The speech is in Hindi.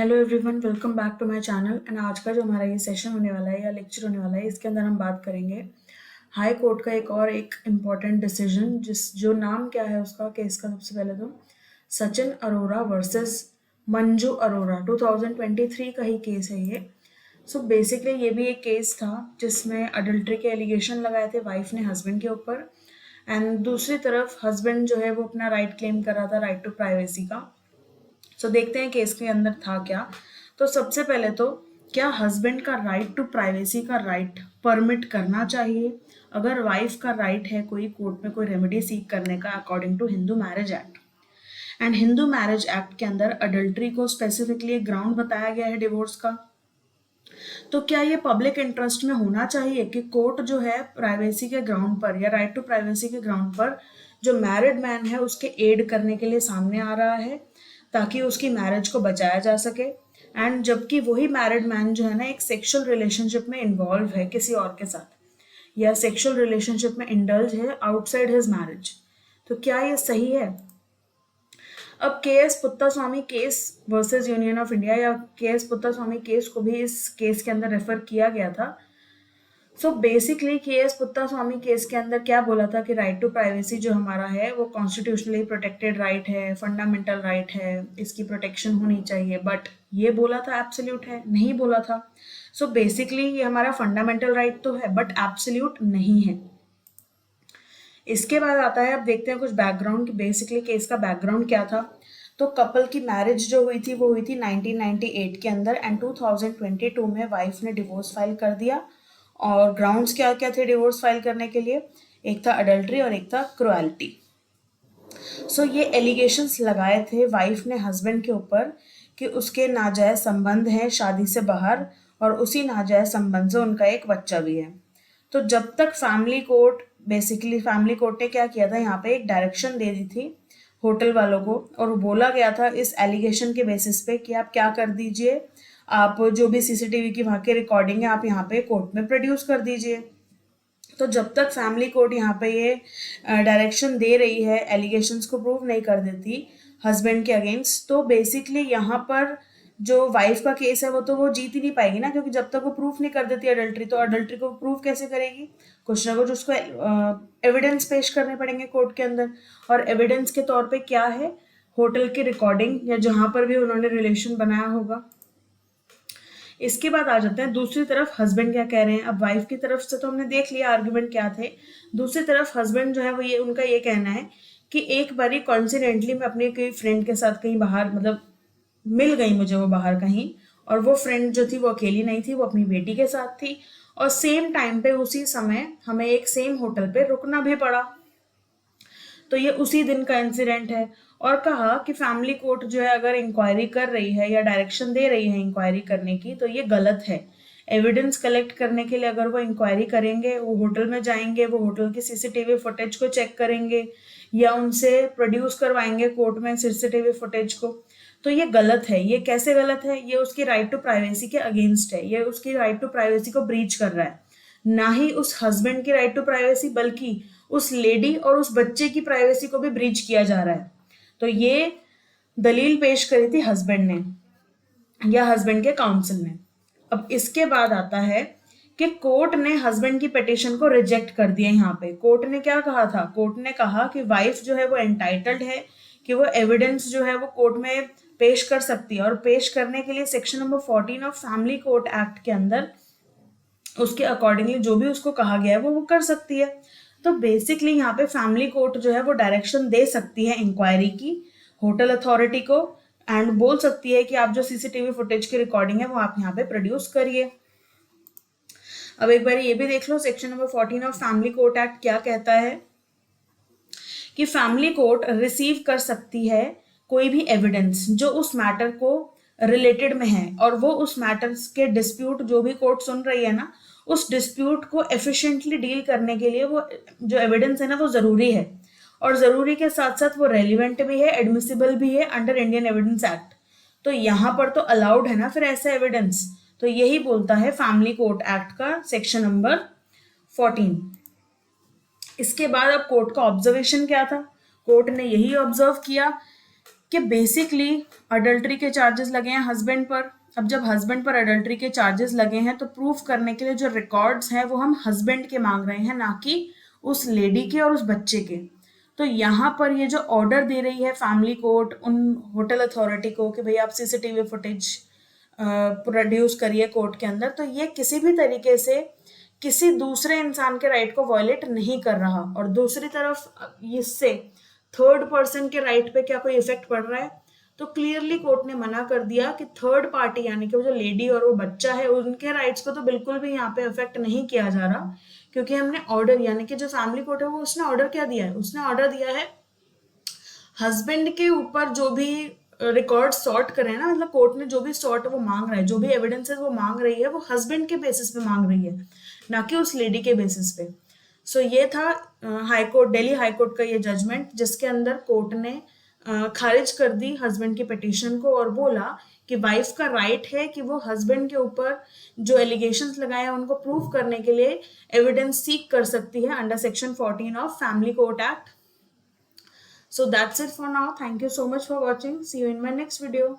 Hello everyone, welcome back to my channel. And आज का जो हमारा ये सेशन होने वाला है या लेक्चर होने वाला है, इसके अंदर हम बात करेंगे हाई कोर्ट का एक इम्पॉर्टेंट डिसीजन, जो नाम क्या है उसका केस का। सबसे पहले तो सचिन अरोरा वर्सेस मंजू अरोरा 2023 का ही केस है ये। सो बेसिकली ये भी एक केस था जिसमें अडल्ट्री के एलिगेशन लगाए थे वाइफ ने हस्बैंड के ऊपर, एंड दूसरी तरफ हस्बैंड जो है वो अपना राइट क्लेम कर रहा था, राइट टू प्राइवेसी का। सो देखते हैं केस के अंदर था क्या। तो सबसे पहले तो क्या हस्बैंड का राइट टू प्राइवेसी का राइट परमिट करना चाहिए अगर वाइफ का राइट है कोई कोर्ट में कोई रेमेडी सीख करने का according to Hindu marriage act. And Hindu marriage act के अंदर अडल्ट्री को स्पेसिफिकली एक ग्राउंड बताया गया है डिवोर्स का। तो क्या ये पब्लिक इंटरेस्ट में होना चाहिए कि कोर्ट जो है प्राइवेसी के ग्राउंड पर या राइट टू प्राइवेसी के ग्राउंड पर जो मैरिड मैन है उसके एड करने के लिए सामने आ रहा है ताकि उसकी मैरिज को बचाया जा सके, एंड जबकि वही मैरिड मैन जो है ना एक सेक्सुअल रिलेशनशिप में इन्वॉल्व है किसी और के साथ या सेक्सुअल रिलेशनशिप में इंडल्ज है आउटसाइड हिज मैरिज। तो क्या ये सही है? अब के S Puttaswamy case versus union of India या के एस पुत्तास्वामी केस को भी इस केस के अंदर रेफर किया गया था। सो बेसिकली के एस पुत्तास्वामी केस के अंदर क्या बोला था कि राइट टू प्राइवेसी जो हमारा है वो कॉन्स्टिट्यूशनली प्रोटेक्टेड राइट है, फंडामेंटल राइट है, इसकी प्रोटेक्शन होनी चाहिए। बट ये बोला था एब्सोल्यूट है? नहीं बोला था। सो बेसिकली ये हमारा फंडामेंटल राइट तो है बट एब्सोल्यूट नहीं है। इसके बाद आता है, अब देखते हैं कुछ बैकग्राउंड कि बेसिकली केस का बैकग्राउंड क्या था। तो कपल की मैरिज जो हुई थी वो हुई थी 1998 के अंदर, एंड 2022 में वाइफ ने डिवोर्स फाइल कर दिया। और ग्राउंड्स क्या क्या थे डिवोर्स फाइल करने के लिए? एक था अडल्ट्री और एक था क्रुएल्टी। सो ये एलिगेशंस लगाए थे वाइफ ने हस्बैंड के ऊपर कि उसके नाजायज संबंध हैं शादी से बाहर, और उसी नाजायज संबंध से उनका एक बच्चा भी है। तो जब तक फैमिली कोर्ट ने क्या किया था, यहाँ पे एक डायरेक्शन दे दी थी होटल वालों को, और बोला गया था इस एलिगेशन के बेसिस पे कि आप क्या कर दीजिए, आप जो भी सीसीटीवी की वहाँ की रिकॉर्डिंग है आप यहाँ पे कोर्ट में प्रोड्यूस कर दीजिए। तो जब तक फैमिली कोर्ट यहाँ पे ये डायरेक्शन दे रही है, एलिगेशंस को प्रूव नहीं कर देती हस्बैंड के अगेंस्ट, तो बेसिकली यहाँ पर जो वाइफ का केस है वो जीत ही नहीं पाएगी ना, क्योंकि जब तक वो प्रूफ नहीं कर देती अडल्ट्री, तो अडल्ट्री को प्रूफ कैसे करेगी? कुछ ना कुछ उसको एविडेंस पेश करने पड़ेंगे कोर्ट के अंदर। और एविडेंस के तौर पे क्या है? होटल की रिकॉर्डिंग या जहां पर भी उन्होंने रिलेशन बनाया होगा। इसके बाद आ जाते हैं दूसरी तरफ हस्बैंड क्या कह रहे हैं। अब वाइफ की तरफ से तो हमने देख लिया आर्गुमेंट क्या थे। दूसरी तरफ हस्बैंड जो है वो उनका ये कहना है कि एक बारी कॉन्सिडेंटली मैं अपने कोई फ्रेंड के साथ कहीं बाहर, मतलब मिल गई मुझे वो बाहर कहीं, और वो फ्रेंड जो थी वो अकेली नहीं थी, वो अपनी बेटी के साथ थी, और सेम टाइम पे उसी समय हमें एक सेम होटल पे रुकना भी पड़ा। तो ये उसी दिन का इंसिडेंट है। और कहा कि फैमिली कोर्ट जो है अगर इंक्वायरी कर रही है या डायरेक्शन दे रही है इंक्वायरी करने की तो ये गलत है। एविडेंस कलेक्ट करने के लिए अगर वो इंक्वायरी करेंगे, वो होटल में जाएंगे, वो होटल की सीसीटीवी फुटेज को चेक करेंगे या उनसे प्रोड्यूस करवाएंगे कोर्ट में सीसीटीवी फुटेज को, तो ये गलत है। ये कैसे गलत है? ये उसकी राइट टू प्राइवेसी के अगेंस्ट है, ये उसकी राइट टू प्राइवेसी को ब्रीच कर रहा है। ना ही उस हस्बैंड की राइट टू प्राइवेसी बल्कि उस लेडी और उस बच्चे की प्राइवेसी को भी ब्रीच किया जा रहा है। तो ये दलील पेश करी थी हस्बैंड ने या हस्बैंड के काउंसिल ने। अब इसके बाद आता है कि कोर्ट ने हस्बैंड की पिटीशन को रिजेक्ट कर दिया। यहाँ पे कोर्ट ने क्या कहा था? कोर्ट ने कहा कि वाइफ जो है वो एंटाइटल्ड है कि वो एविडेंस जो है वो कोर्ट में पेश कर सकती है, और पेश करने के लिए section number 14 of family court act के अंदर उसके अकॉर्डिंगली जो भी उसको कहा गया है वो कर सकती है। तो बेसिकली यहाँ पे फैमिली कोर्ट जो है वो डायरेक्शन दे सकती है इंक्वायरी की होटल अथॉरिटी को, एंड बोल सकती है कि आप जो सीसीटीवी फुटेज की रिकॉर्डिंग है वो आप यहाँ पे प्रोड्यूस करिए। अब एक बार ये भी देख लो section number 14 of family court act क्या कहता है कि फैमिली कोर्ट रिसीव कर सकती है कोई भी एविडेंस जो उस मैटर को रिलेटेड में है, और वो उस मैटर के डिस्प्यूट जो भी कोर्ट सुन रही है ना, उस डिस्प्यूट को एफिशिएंटली डील करने के लिए वो जो एविडेंस है ना वो जरूरी है, और जरूरी के साथ साथ वो रेलिवेंट भी है, एडमिसिबल भी है अंडर इंडियन एविडेंस एक्ट। तो यहाँ पर तो अलाउड है ना फिर ऐसा एविडेंस। तो यही बोलता है फैमिली कोर्ट एक्ट का सेक्शन नंबर 14। इसके बाद अब कोर्ट का ऑब्जर्वेशन क्या था? कोर्ट ने यही ऑब्जर्व किया कि बेसिकली अडल्ट्री के चार्जेस लगे हैं हस्बैंड पर। अब जब हस्बैंड पर अडल्ट्री के चार्जेस लगे हैं तो प्रूफ करने के लिए जो रिकॉर्ड्स हैं वो हम हस्बैंड के मांग रहे हैं, ना कि उस लेडी के और उस बच्चे के। तो यहाँ पर ये जो ऑर्डर दे रही है फैमिली कोर्ट उन होटल अथॉरिटी को कि भाई आप सीसीटीवी फुटेज प्रोड्यूस करिए कोर्ट के अंदर, तो ये किसी भी तरीके से किसी दूसरे इंसान के राइट को वायलेट नहीं कर रहा। और दूसरी तरफ इससे थर्ड पर्सन के राइट पे क्या कोई इफेक्ट पड़ रहा है? तो क्लियरली कोर्ट ने मना कर दिया कि थर्ड पार्टी यानी कि वो जो लेडी और वो बच्चा है उनके राइट्स को तो बिल्कुल भी यहाँ पे इफेक्ट नहीं किया जा रहा, क्योंकि हमने ऑर्डर यानी कि जो फैमिली कोर्ट है वो उसने ऑर्डर क्या दिया है? उसने ऑर्डर दिया है हस्बैंड के ऊपर जो भी रिकॉर्ड सॉर्ट करे ना, मतलब कोर्ट ने जो भी सॉर्ट वो मांग रहा है, जो भी एविडेंसेस वो मांग रही है वो हस्बैंड के बेसिस पे मांग रही है, ना कि उस लेडी के बेसिस पे। सो ये था high court, Delhi high court का ये जजमेंट, जिसके अंदर कोर्ट ने खारिज कर दी हस्बैंड की पिटीशन को और बोला कि वाइफ का राइट है कि वो हस्बैंड के ऊपर जो एलिगेशंस लगाए हैं उनको प्रूव करने के लिए एविडेंस सीक कर सकती है under section 14 of family court act. So that's it for now. Thank you so much for watching. See you in my next video.